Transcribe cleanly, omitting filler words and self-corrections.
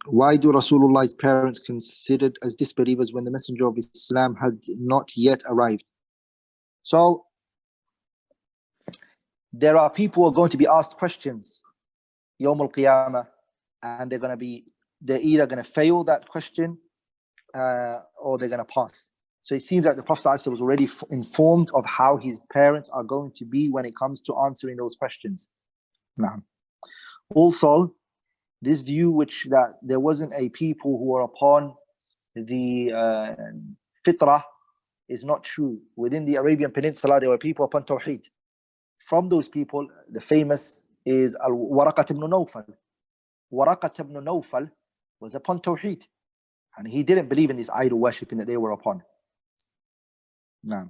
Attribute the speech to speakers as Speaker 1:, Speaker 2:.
Speaker 1: Why do Rasulullah's parents considered as disbelievers when the Messenger of Islam had not yet arrived? So, there are people who are going to be asked questions Yawm al-Qiyamah, and they're either going to fail that question or they're going to pass. So it seems that the Prophet ﷺ was already informed of how his parents are going to be when it comes to answering those questions. Now, also, this view that there wasn't a people who were upon the fitrah is not true. Within the Arabian Peninsula, there were people upon Tawheed. From those people, the famous is 𝗥𝘀𝘀cie ibn Nawfal. 𝗥𝘀𝘀cie ibn Nawfal was upon Tawheed, and he didn't believe in this idol worshipping that they were upon. Now,